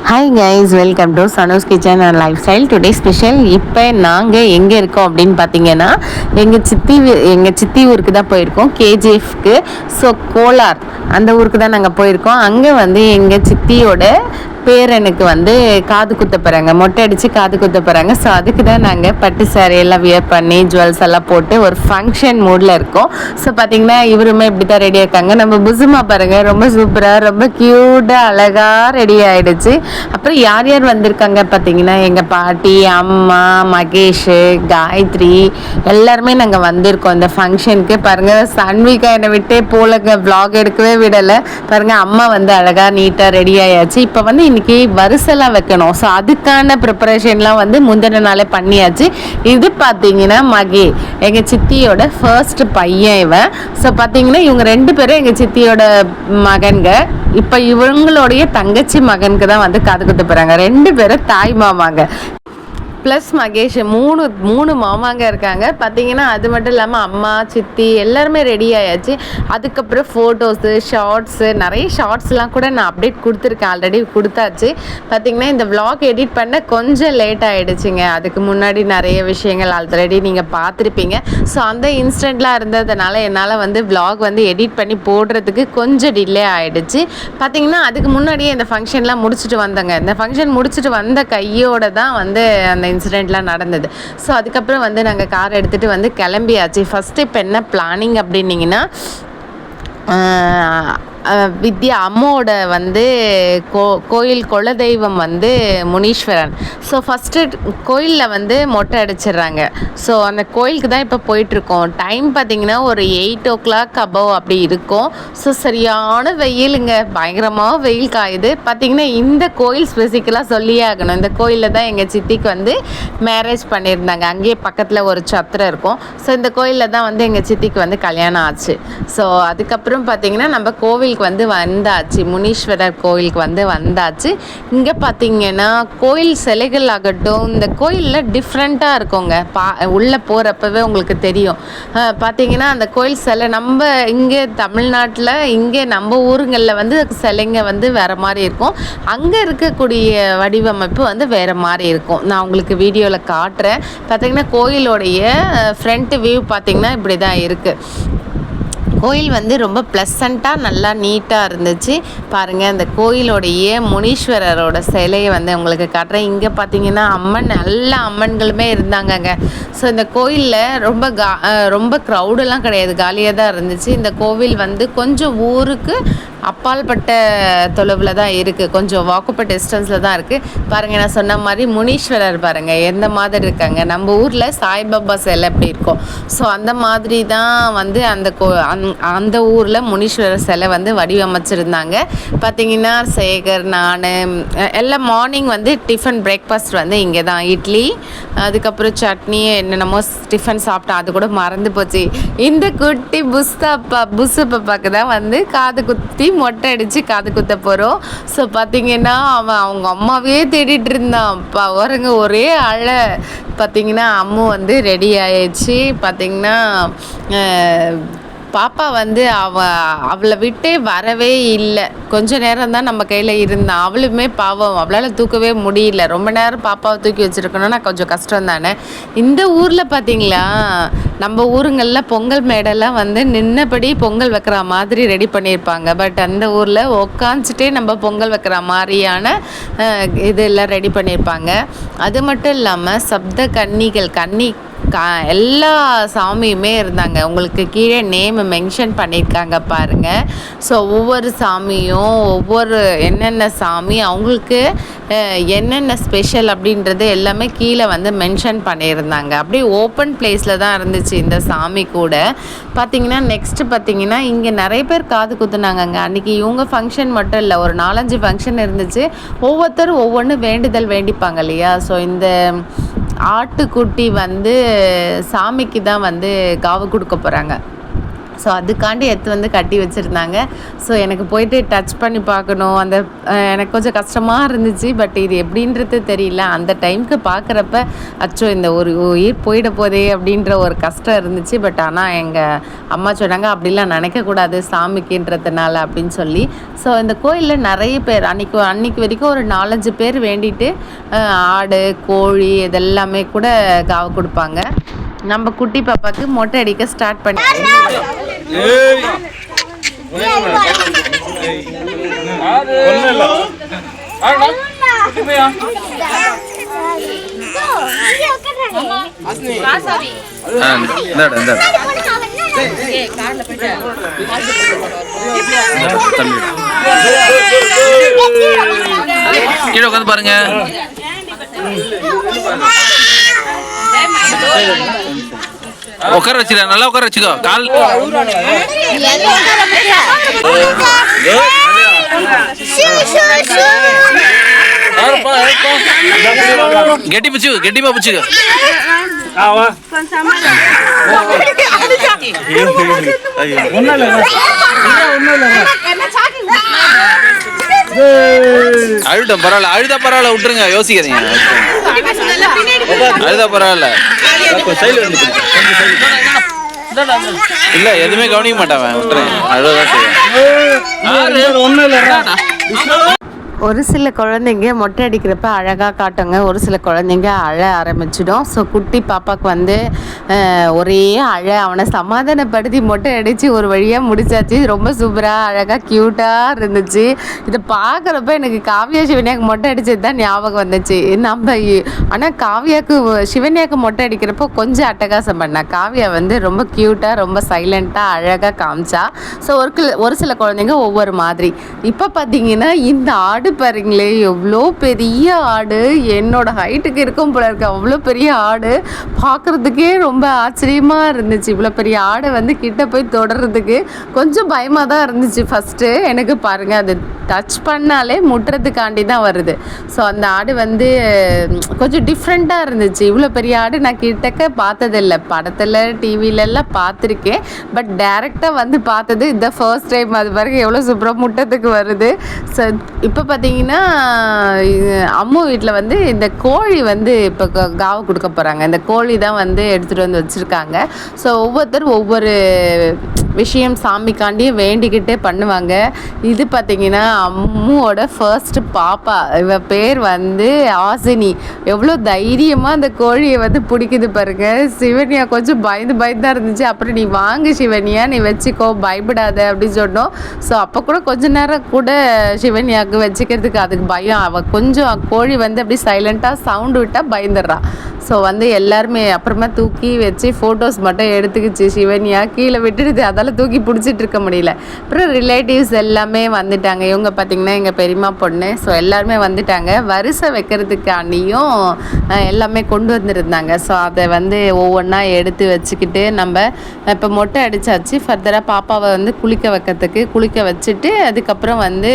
Hi guys, welcome to சனோஸ் kitchen and lifestyle. Today special. இப்போ நாங்கள் எங்கே இருக்கோம் அப்படின்னு பார்த்தீங்கன்னா, எங்கள் சித்தி ஊருக்கு தான் போயிருக்கோம், கேஜிஎஃப்க்கு. ஸோ கோலார் அந்த ஊருக்கு தான் நாங்கள் போயிருக்கோம். அங்கே வந்து எங்கள் சித்தியோட பேரனுக்கு வந்து காது குத்த போகிறாங்க, மொட்டை அடித்து காது குத்த போகிறாங்க. ஸோ அதுக்கு தான் நாங்கள் பட்டு சாரி எல்லாம் வியர் பண்ணி ஜுவல்ஸ் எல்லாம் போட்டு ஒரு ஃபங்க்ஷன் மூடில் இருக்கோம். ஸோ பார்த்தீங்கன்னா இவருமே இப்படி தான் ரெடியாக இருக்காங்க. நம்ம புசுமா பாருங்கள், ரொம்ப சூப்பராக ரொம்ப க்யூட்டாக அழகாக ரெடி ஆகிடுச்சு. அப்புறம் யார் யார் வந்திருக்காங்க பார்த்தீங்கன்னா, எங்கள் பாட்டி, அம்மா, மகேஷ், காயத்ரி எல்லாருமே நாங்கள் வந்திருக்கோம் இந்த ஃபங்க்ஷனுக்கு. பாருங்கள், சன்விகா என்னை விட்டே போலங்க, வ்ளாக் எடுக்கவே விடலை. பாருங்கள், அம்மா வந்து அழகாக நீட்டாக ரெடி ஆயாச்சு. இப்போ வந்து இன்னைக்கு வரிசைலாம் வைக்கணும். ஸோ அதுக்கான ப்ரிப்பரேஷன்லாம் வந்து முந்தின நாளே பண்ணியாச்சு. இது பார்த்தீங்கன்னா மகே, எங்கள் சித்தியோட ஃபர்ஸ்ட் பையன் இவன். ஸோ பார்த்தீங்கன்னா இவங்க ரெண்டு பேரும் எங்கள் சித்தியோட மகன்க. இப்போ இவங்களுடைய தங்கச்சி மகனுக்கு தான் வந்து காது குத்த போகிறாங்க. ரெண்டு பேரும் தாய் மாமாங்க. ப்ளஸ் மகேஷ், மூணு மாமாங்க இருக்காங்க பார்த்தீங்கன்னா. அது மட்டும் இல்லாமல் அம்மா, சித்தி எல்லாருமே ரெடி ஆயாச்சு. அதுக்கப்புறம் ஃபோட்டோஸு, ஷார்ட்ஸு, நிறைய ஷார்ட்ஸ்லாம் கூட நான் அப்டேட் கொடுத்துருக்கேன், ஆல்ரெடி கொடுத்தாச்சு. பார்த்தீங்கன்னா இந்த விளாக் எடிட் பண்ண கொஞ்சம் லேட் ஆகிடுச்சிங்க. அதுக்கு முன்னாடி நிறைய விஷயங்கள் ஆல்ரெடி நீங்கள் பார்த்துருப்பீங்க. ஸோ அந்த இன்ஸ்டண்ட்லாம் இருந்ததுனால என்னால் வந்து விளாக் வந்து எடிட் பண்ணி போடுறதுக்கு கொஞ்சம் டிலே ஆகிடுச்சு. பார்த்தீங்கன்னா அதுக்கு முன்னாடியே இந்த ஃபங்க்ஷன்லாம் முடிச்சுட்டு வந்தேங்க. இந்த ஃபங்க்ஷன் முடிச்சுட்டு வந்த கையோடு தான் வந்து அந்த இன்சிடெண்ட்லாம் நடந்தது. ஸோ அதுக்கப்புறம் வந்து நாங்கள் கார் எடுத்துகிட்டு வந்து கிளம்பியாச்சு. ஃபஸ்ட்டு இப்போ என்ன பிளானிங் அப்படின்னிங்கன்னா, வித்யா அம்மோட வந்து கோயில் குலதெய்வம் வந்து முனீஸ்வரன். ஸோ ஃபஸ்ட்டு கோயிலில் வந்து மொட்டை அடிச்சிடுறாங்க. ஸோ அந்த கோயிலுக்கு தான் இப்போ போயிட்டுருக்கோம். டைம் பார்த்திங்கன்னா ஒரு 8 o'clock அபவ் அப்படி இருக்கும். ஸோ சரியான வெயிலுங்க, பயங்கரமாக வெயில் காயுது. பார்த்திங்கன்னா இந்த கோயில் ஸ்பெசிக்கலாக சொல்லியே ஆகணும். இந்த கோயிலில் தான் எங்கள் சித்திக்கு வந்து மேரேஜ் பண்ணியிருந்தாங்க. அங்கேயே பக்கத்தில் ஒரு சத்திரம் இருக்கும். ஸோ இந்த கோயிலில் தான் வந்து எங்கள் சித்திக்கு வந்து கல்யாணம் ஆச்சு. ஸோ அதுக்கப்புறம் பார்த்திங்கன்னா நம்ம கோவில் வந்து வந்தாச்சு, முனீஸ்வரர் கோயிலுக்கு வந்து வந்தாச்சு. இங்கே பார்த்தீங்கன்னா கோயில் சிலைகள் ஆகட்டும், இந்த கோயிலில் டிஃப்ரெண்ட்டாக இருக்குங்க. உள்ளே போகிறப்பவே உங்களுக்கு தெரியும். பார்த்தீங்கன்னா அந்த கோயில் சிலை நம்ம இங்கே தமிழ்நாட்டில் இங்கே நம்ம ஊருங்களில் வந்து சிலைங்க வந்து வேறு மாதிரி இருக்கும். அங்கே இருக்கக்கூடிய வடிவமைப்பு வந்து வேறு மாதிரி இருக்கும். நான் உங்களுக்கு வீடியோவில் காட்டுறேன். பார்த்தீங்கன்னா கோயிலோடைய ஃப்ரண்ட் வியூ பார்த்தீங்கன்னா இப்படி தான் இருக்குது. கோயில் வந்து ரொம்ப ப்ளசண்ட்டாக நல்லா நீட்டாக இருந்துச்சு. பாருங்கள், அந்த கோயிலோடைய முனீஸ்வரரோட சிலையை வந்து உங்களுக்கு காட்டுறேன். இங்கே பார்த்தீங்கன்னா எல்லா அம்மன்களுமே இருந்தாங்கங்க. ஸோ இந்த கோயிலில் ரொம்ப க்ரௌடெல்லாம் கிடையாது, காலியாக தான் இருந்துச்சு. இந்த கோவில் வந்து கொஞ்சம் ஊருக்கு அப்பால்பட்ட தொலைவில் தான் இருக்குது, கொஞ்சம் வாக்கப்பு டிஸ்டன்ஸில் தான் இருக்குது. பாருங்கள், நான் சொன்ன மாதிரி முனீஸ்வரர் பாருங்கள் எந்த மாதிரி இருக்காங்க. நம்ம ஊரில் சாய்பாபா சிலை எப்படி இருக்கும், ஸோ அந்த மாதிரி தான் வந்து அந்த ஊரில் முனீஸ்வரர் சிலை வந்து வடிவமைச்சிருந்தாங்க. பார்த்திங்கன்னா சேகர், நான் எல்லாம் மார்னிங் வந்து டிஃபன் பிரேக்ஃபாஸ்ட் வந்து இங்கே தான் இட்லி, அதுக்கப்புறம் சட்னி, என்னென்னமோ டிஃபன் சாப்பிட்டோம். அது கூட மறந்து போச்சு. இந்த குட்டி புஸ்ஸு பாப்பாக்கு தான் வந்து காது குத்தி மொட்டை அடித்து காது குத்த போகிறோம். ஸோ பார்த்திங்கன்னா அவங்க அம்மாவே தேடிட்டு இருந்தான். வரங்க ஒரே அழை. பார்த்திங்கன்னா அம்மு வந்து ரெடி ஆயிடுச்சு. பார்த்திங்கன்னா பாப்பா வந்து அவளை விட்டே வரவே இல்லை. கொஞ்ச நேரம் தான் நம்ம கையில் இருந்தான். அவளுமே பாவம், அவளால் தூக்கவே முடியல. ரொம்ப நேரம் பாப்பாவை தூக்கி வச்சுருக்கணும்னா கொஞ்சம் கஷ்டம் தானே. இந்த ஊரில் பார்த்திங்களா, நம்ம ஊருங்களில் பொங்கல் மேடெல்லாம் வந்து நின்னபடி பொங்கல் வைக்கிற மாதிரி ரெடி பண்ணியிருப்பாங்க. பட் அந்த ஊரில் உக்காந்துட்டே நம்ம பொங்கல் வைக்கிற மாதிரியான இதெல்லாம் ரெடி பண்ணியிருப்பாங்க. அது மட்டும் இல்லாமல் சப்த கன்னிகள் எல்லா சாமியுமே இருந்தாங்க. உங்களுக்கு கீழே நேம் மென்ஷன் பண்ணியிருக்காங்க பாருங்கள். ஸோ ஒவ்வொரு சாமியும் என்னென்ன சாமி அவங்களுக்கு என்னென்ன ஸ்பெஷல் அப்படின்றது எல்லாமே கீழே வந்து மென்ஷன் பண்ணியிருந்தாங்க. அப்படியே ஓப்பன் பிளேஸில் தான் இருந்துச்சு இந்த சாமி கூட. பார்த்திங்கன்னா நெக்ஸ்ட்டு பார்த்திங்கன்னா இங்கே நிறைய பேர் காது குத்துனாங்கங்க. அன்றைக்கி இவங்க ஃபங்க்ஷன் மட்டும் இல்லை, ஒரு 4-5 ஃபங்க்ஷன் இருந்துச்சு. ஒவ்வொருத்தரும் ஒவ்வொன்று வேண்டுதல் வேண்டிப்பாங்க இல்லையா. ஸோ இந்த ஆட்டுக்குட்டி வந்து சாமிக்கு தான் வந்து காவு கொடுக்க போகிறாங்க. ஸோ அதுக்காண்டி எடுத்து வந்து கட்டி வச்சுருந்தாங்க. ஸோ எனக்கு போயிட்டு டச் பண்ணி பார்க்கணும், அந்த எனக்கு கொஞ்சம் கஷ்டமாக இருந்துச்சு. பட் இது எப்படின்றது தெரியல. அந்த டைமுக்கு பார்க்குறப்ப அச்சோ இந்த ஒரு உயிர் போயிட போதே அப்படின்ற ஒரு கஷ்டம் இருந்துச்சு. பட் ஆனால் எங்கள் அம்மா சொன்னாங்க அப்படிலாம் நினைக்கக்கூடாது சாமிக்குன்றதுனால அப்படின்னு சொல்லி. ஸோ இந்த கோயிலில் நிறைய பேர் அன்னைக்கு வரைக்கும் ஒரு 4-5 பேர் வேண்டிட்டு ஆடு கோழி இதெல்லாமே கூட காவு கொடுப்பாங்க. நம்ம குட்டி பாப்பாவுக்கு மொட்டை அடிக்க ஸ்டார்ட் பண்ணி கீழே உட்காந்து பாருங்க. உட்கார வச்சுக்க, நல்லா உட்கார வச்சுக்கோ. கால் கெட்டி பிடிச்சு, கெட்டிமா பிடிச்சுக்க. அழுட்டம் பரவாயில்ல, அழுதா பரவாயில்ல, விட்டுருங்க, யோசிக்காதீங்க. அழுதா பரவாயில்ல, இல்ல எதுவுமே கவனிக்க மாட்டான், விட்டுருங்க. அழுதான் செய்வேன். ஒரு சில குழந்தைங்க மொட்டை அடிக்கிறப்ப அழகாக காட்டுங்க, ஒரு சில குழந்தைங்க அழ ஆரம்பிச்சிடும். ஸோ குட்டி பாப்பாவுக்கு வந்து ஒரே அவனை சமாதானப்படுத்தி மொட்டை அடித்து ஒரு வழியாக முடிச்சாச்சு. ரொம்ப சூப்பராக அழகாக க்யூட்டாக இருந்துச்சு. இதை பார்க்குறப்ப எனக்கு காவியா சிவன்யாவுக்கு மொட்டை அடித்தது தான் ஞாபகம் வந்துச்சு. ஆனால் காவியாவுக்கு சிவன்யாவுக்கு மொட்டை அடிக்கிறப்போ கொஞ்சம் அட்டகாசம் பண்ணா. காவியா வந்து ரொம்ப க்யூட்டாக ரொம்ப சைலண்ட்டாக அழகாக காமிச்சா. ஸோ ஒரு சில குழந்தைங்க ஒவ்வொரு மாதிரி. இப்போ பார்த்தீங்கன்னா இந்த ஆடு பாருங்களே, எவ்வளோ பெரிய ஆடு, என்னோட ஹைட்டுக்கு இருக்கும் போல இருக்கு, அவ்வளோ பெரிய ஆடு. பார்க்குறதுக்கே ரொம்ப ஆச்சரியமாக இருந்துச்சு. இவ்வளோ பெரிய ஆடை வந்து கிட்ட போய் தொடர்றதுக்கு கொஞ்சம் பயமாக தான் இருந்துச்சு ஃபஸ்ட்டு எனக்கு. பாருங்கள், அது டச் பண்ணாலே முட்டுறதுக்காண்டி தான் வருது. ஸோ அந்த ஆடு வந்து கொஞ்சம் டிஃப்ரெண்ட்டாக இருந்துச்சு. இவ்வளோ பெரிய ஆடு நான் கிட்டக்க பார்த்ததில்லை, படத்தில் டிவிலெல்லாம் பார்த்துருக்கேன். பட் டேரெக்டாக வந்து பார்த்தது இந்த ஃபர்ஸ்ட் டைம். அது பாருங்க எவ்வளோ சூப்பராக முட்டத்துக்கு வருது. ஸோ இப்போ பார்த்தீங்கன்னா அம்மா வீட்டில் வந்து இந்த கோழி வந்து இப்போ காவு கொடுக்க போகிறாங்க. இந்த கோழி தான் வந்து எடுத்துகிட்டு வந்து வச்சுருக்காங்க. ஸோ ஒவ்வொருத்தரும் ஒவ்வொரு விஷயம் சாமிக்காண்டியே வேண்டிக்கிட்டே பண்ணுவாங்க. இது பார்த்திங்கன்னா அம்முவோட ஃபர்ஸ்ட் பாப்பா, இவ பேர் வந்து ஆசினி. எவ்வளோ தைரியமாக அந்த கோழியை வந்து பிடிக்குது பாருங்க. சிவன்யா கொஞ்சம் பயந்து தான் இருந்துச்சு. அப்புறம் நீ வாங்கு சிவன்யா, நீ வச்சுக்கோ, பயப்படாத அப்படின்னு சொன்னோம். ஸோ அப்போ கூட கொஞ்ச நேரம் கூட சிவன்யாவுக்கு வச்சுக்கிறதுக்கு அதுக்கு பயம். அவள் கொஞ்சம் கோழி வந்து அப்படி சைலண்ட்டாக சவுண்டு விட்டால் பயந்துடுறான். ஸோ வந்து எல்லாருமே அப்புறமா தூக்கி வச்சு ஃபோட்டோஸ் மட்டும் எடுத்துக்கிச்சு சிவன்யா. கீழே விட்டுடுது, அதால் தூக்கி பிடிச்சிட்டு இருக்க முடியல. அப்புறம் ரிலேட்டிவ்ஸ் எல்லாமே வந்துட்டாங்க. இவங்க பார்த்திங்கன்னா எங்கள் பெரியம்மா பொண்ணு. ஸோ எல்லாருமே வந்துட்டாங்க. வரிசை வைக்கிறதுக்காண்டியும் எல்லாமே கொண்டு வந்திருந்தாங்க. ஸோ அதை வந்து ஒவ்வொன்றா எடுத்து வச்சுக்கிட்டு நம்ம இப்போ மொட்டை அடித்தாச்சு. ஃபர்தராக பாப்பாவை வந்து குளிக்க வச்சுட்டு அதுக்கப்புறம் வந்து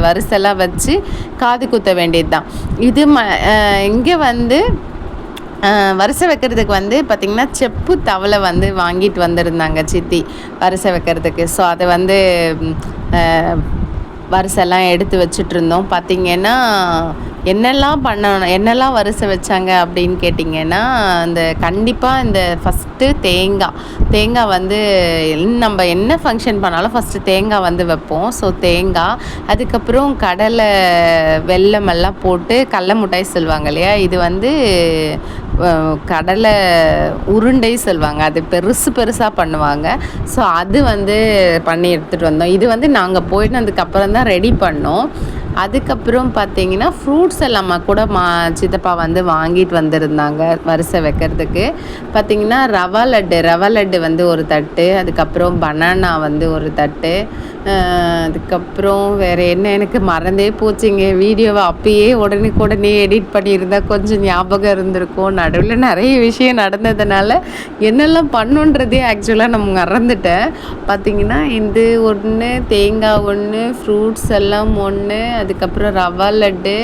வரிசைலாம் வச்சு காது குத்த வேண்டியது தான். இது இங்கே வந்து வரிசை வைக்கிறதுக்கு வந்து பார்த்திங்கன்னா செப்பு தவளை வந்து வாங்கிட்டு வந்திருந்தாங்க சித்தி வரிசை வைக்கிறதுக்கு. ஸோ அதை வந்து வரிசைலாம் எடுத்து வச்சுட்ருந்தோம். பார்த்திங்கன்னா என்னெல்லாம் வரிசை வச்சாங்க அப்படின்னு கேட்டிங்கன்னா, கண்டிப்பாக இந்த ஃபஸ்ட்டு தேங்காய் வந்து நம்ம என்ன ஃபங்க்ஷன் பண்ணாலும் ஃபஸ்ட்டு தேங்காய் வந்து வைப்போம். ஸோ தேங்காய், அதுக்கப்புறம் கடலை வெல்லமெல்லாம் போட்டு கடல மிட்டாய் சொல்லுவாங்க இல்லையா, இது வந்து கடலை உருண்டை சொல்லுவாங்க. அது பெருசாக பண்ணுவாங்க. ஸோ அது வந்து பண்ணி எடுத்துகிட்டு வந்தோம். இது வந்து நாங்கள் போயிட்டு அதுக்கப்புறம் தான் ரெடி பண்ணோம். அதுக்கப்புறம் பார்த்திங்கன்னா ஃப்ரூட்ஸ் எல்லாமே கூட சித்தப்பா வந்து வாங்கிட்டு வந்திருந்தாங்க வரிசை வைக்கிறதுக்கு. பார்த்திங்கன்னா ரவா லட்டு வந்து ஒரு தட்டு, அதுக்கப்புறம் பனானா வந்து ஒரு தட்டு, அதுக்கப்புறம் வேறு என்ன எனக்கு மறந்தே போச்சுங்க. வீடியோவை அப்பயே உடனே எடிட் பண்ணியிருந்தால் கொஞ்சம் ஞாபகம் இருந்திருக்கும். நடுவில் நிறைய விஷயம் நடந்ததுனால என்னெல்லாம் பண்ணுன்றதே ஆக்சுவலாக நம்ம மறந்துட்டேன். பார்த்திங்கன்னா இது ஒன்று, தேங்காய் ஒன்று, ஃப்ரூட்ஸ் எல்லாம் ஒன்று, அதுக்கப்புறம் ரவா லட்டு,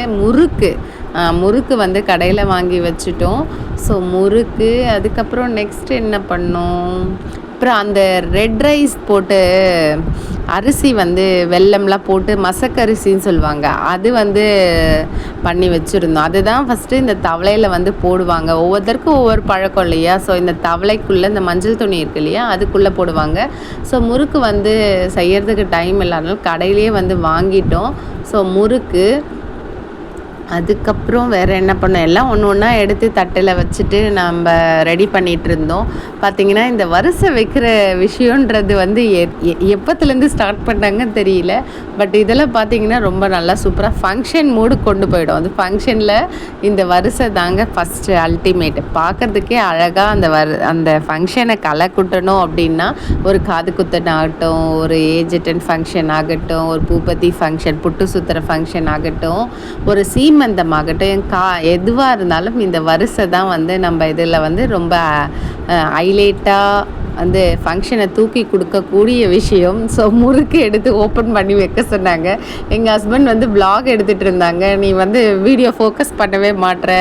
முறுக்கு வந்து கடையில் வாங்கி வச்சுட்டோம். ஸோ முறுக்கு, அதுக்கப்புறம் நெக்ஸ்ட் என்ன பண்ணோம், அப்புறம் அந்த ரெட் ரைஸ் போட்டு அரிசி வந்து வெல்லம்லாம் போட்டு மசக்கரிசின்னு சொல்லுவாங்க, அது வந்து பண்ணி வச்சுருந்தோம். அதுதான் ஃபஸ்ட்டு இந்த தவளையில் வந்து போடுவாங்க. ஒவ்வொருத்தருக்கும் ஒவ்வொரு பழக்கம் இல்லையா? ஸோ இந்த தவளைக்குள்ளே இந்த மஞ்சள் துணி இருக்கு இல்லையா, அதுக்குள்ளே போடுவாங்க. ஸோ முறுக்கு வந்து செய்யறதுக்கு டைம் இல்லாதனால கடையிலேயே வந்து வாங்கிட்டோம். ஸோ முறுக்கு, அதுக்கப்புறம் வேறு என்ன பண்ணோம், எல்லாம் ஒன்று ஒன்றா எடுத்து தட்டில் வச்சுட்டு நம்ம ரெடி பண்ணிகிட்டு இருந்தோம். பார்த்திங்கன்னா இந்த வரிசை வைக்கிற விஷயன்றது வந்து எப்போத்துலேருந்து ஸ்டார்ட் பண்ணாங்கன்னு தெரியல. பட் இதெல்லாம் பார்த்திங்கன்னா ரொம்ப நல்லா சூப்பராக ஃபங்க்ஷன் மூடு கொண்டு போயிடும். அது ஃபங்க்ஷனில் இந்த வரிசை தாங்க ஃபஸ்ட்டு அல்டிமேட். பார்க்குறதுக்கே அழகாக அந்த ஃபங்க்ஷனை களை குட்டணும் அப்படின்னா, ஒரு காது குத்தன் ஆகட்டும், ஒரு ஏஜ் அட்டன் ஃபங்க்ஷன் ஆகட்டும், ஒரு பூப்பத்தி ஃபங்க்ஷன், புட்டு சுற்றுற ஃபங்க்ஷன் ஆகட்டும், ஒரு சீமந்தமாகட்டும், எதுவாக இருந்தாலும் இந்த வரிசை தான் வந்து நம்ம இதில் வந்து ரொம்ப ஹைலைட்டாக வந்து ஃபங்க்ஷனை தூக்கி கொடுக்கக்கூடிய விஷயம். ஸோ முறுக்கு எடுத்து ஓப்பன் பண்ணி வைக்க சொன்னாங்க. எங்கள் ஹஸ்பண்ட் வந்து வ்ளாக் எடுத்துகிட்டு இருந்தாங்க. நீ வந்து வீடியோ ஃபோக்கஸ் பண்ணவே மாட்ற,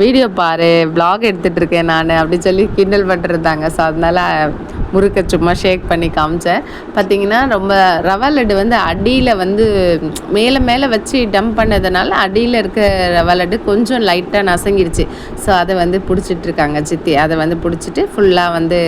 வீடியோ பாரு, வ்ளாக் எடுத்துகிட்டு இருக்கேன் நான் அப்படின்னு சொல்லி கிண்டல் பண்ணிருந்தாங்க. ஸோ அதனால் முறுக்கை சும்மா ஷேக் பண்ணி காமிச்சேன். பார்த்திங்கன்னா ரொம்ப ரவா லட்டு வந்து அடியில் வந்து மேலே வச்சு டம்ப் பண்ணதுனால அடியில் இருக்க ரவா லட்டு கொஞ்சம் லைட்டாக நசங்கிருச்சு. ஸோ அதை வந்து பிடிச்சிட்ருக்காங்க சித்தி. அதை வந்து பிடிச்சிட்டு ஃபுல்லாக வந்து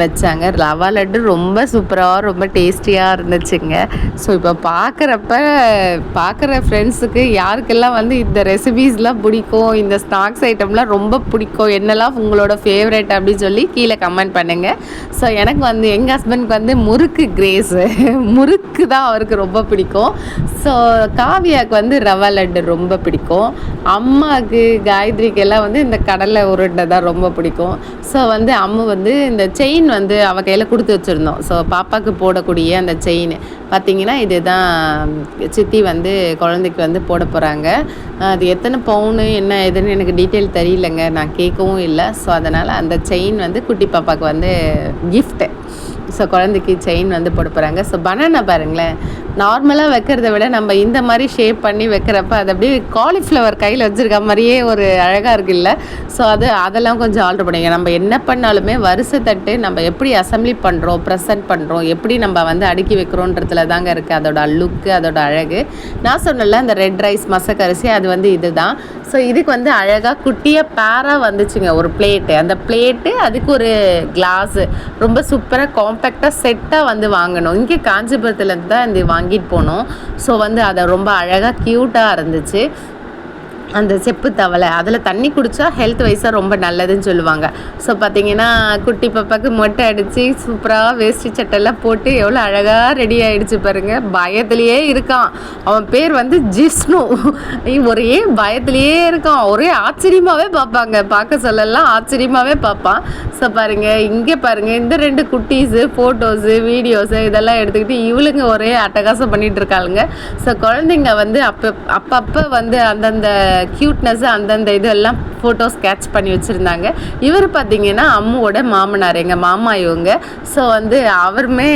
வச்சாங்க. ரவா லட்டு ரொம்ப சூப்பராக ரொம்ப டேஸ்டியாக இருந்துச்சுங்க. ஸோ இப்போ பார்க்குற ஃப்ரெண்ட்ஸுக்கு யாருக்கெல்லாம் வந்து இந்த ரெசிபீஸ்லாம் பிடிக்கும், இந்த ஸ்நாக்ஸ் ஐட்டம்லாம் ரொம்ப பிடிக்கும், என்னெல்லாம் உங்களோட ஃபேவரட் அப்படின்னு சொல்லி கீழே கமெண்ட் பண்ணுங்கள். ஸோ எனக்கு வந்து எங்கள் ஹஸ்பண்ட்க்கு வந்து முறுக்கு கிரேஸு, முறுக்கு தான் அவருக்கு ரொம்ப பிடிக்கும். ஸோ காவியாவுக்கு வந்து ரவா லட்டு ரொம்ப பிடிக்கும். அம்மாவுக்கு காயத்ரிக்கு எல்லாம் வந்து இந்த கடலை உருண்டை தான் ரொம்ப பிடிக்கும். ஸோ வந்து அம்மா வந்து இந்த செயின் வந்து அவள் கையில் கொடுத்து வச்சுருந்தோம். ஸோ பாப்பாவுக்கு போடக்கூடிய அந்த செயின் பார்த்திங்கன்னா இதுதான் சித்தி வந்து குழந்தைக்கு வந்து போட போகிறாங்க. அது எத்தனை பவுனு என்ன எதுன்னு எனக்கு டீட்டெயில் தெரியலங்க, நான் கேட்கவும் இல்லை. ஸோ அதனால் அந்த செயின் வந்து குட்டி பாப்பாவுக்கு வந்து கிஃப்ட்டு. ஸோ குழந்தைக்கு செயின் வந்து போட போகிறாங்க. ஸோ பனானா பாருங்களேன், நார்மலாக வைக்கிறத விட நம்ம இந்த மாதிரி ஷேப் பண்ணி வைக்கிறப்ப அது அப்படியே காலிஃப்ளவர் கையில் வச்சுருக்க மாதிரியே ஒரு அழகாக இருக்குல்ல. ஸோ அதெல்லாம் கொஞ்சம் ஆல்ட்ரு பண்ணிங்க. நம்ம என்ன பண்ணாலுமே வரிசை தட்டு நம்ம எப்படி அசம்பிளி பண்ணுறோம், ப்ரெசென்ட் பண்ணுறோம், எப்படி நம்ம வந்து அடுக்கி வைக்கிறோன்றதுல தாங்க இருக்குது அதோட லுக்கு, அதோட அழகு. நான் சொன்னல அந்த ரெட் ரைஸ் மசக்கரிசி அது வந்து இது தான். ஸோ இதுக்கு வந்து அழகாக குட்டியாக பேராக வந்துச்சுங்க ஒரு பிளேட்டு. அந்த பிளேட்டு அதுக்கு ஒரு கிளாஸு ரொம்ப சூப்பராக காம்பேக்டாக செட்டாக வந்து வாங்கணும். இங்கே காஞ்சிபுரத்துலேருந்து தான் இந்த வாங்கிட்டு போனோம். ஸோ வந்து அதை ரொம்ப அழகாக க்யூட்டாக இருந்துச்சு. அந்த செப்பு தவளை அதில் தண்ணி குடித்தா ஹெல்த் வைஸாக ரொம்ப நல்லதுன்னு சொல்லுவாங்க. ஸோ பார்த்திங்கன்னா குட்டி பாப்பாவுக்கு மொட்டை அடித்து சூப்பராக வேஷ்டி சட்டெல்லாம் போட்டு எவ்வளோ அழகாக ரெடி ஆகிடுச்சு பாருங்கள். பயத்துலேயே இருக்கான். அவன் பேர் வந்து ஜிஷ்ணு. ஒரே பயத்துலேயே இருக்கான். ஒரே ஆச்சரியமாகவே பார்ப்பாங்க, பார்க்க சொல்லலாம் ஆச்சரியமாகவே பார்ப்பான். ஸோ பாருங்கள், இங்கே பாருங்கள், இந்த 2 குட்டீஸு ஃபோட்டோஸு வீடியோஸு இதெல்லாம் எடுத்துக்கிட்டு இவளுங்க ஒரே அட்டகாசம் பண்ணிகிட்டு இருக்காளுங்க. ஸோ குழந்தைங்க வந்து அப்பப்போ வந்து அந்தந்த க்யூட்னஸ் அந்தந்த இதெல்லாம் ஃபோட்டோ ஸ்கெட்ச் பண்ணி வச்சுருந்தாங்க. இவர் பார்த்திங்கன்னா அம்முவோட மாமனார், எங்கள் மாமா இவங்க. ஸோ வந்து அவருமே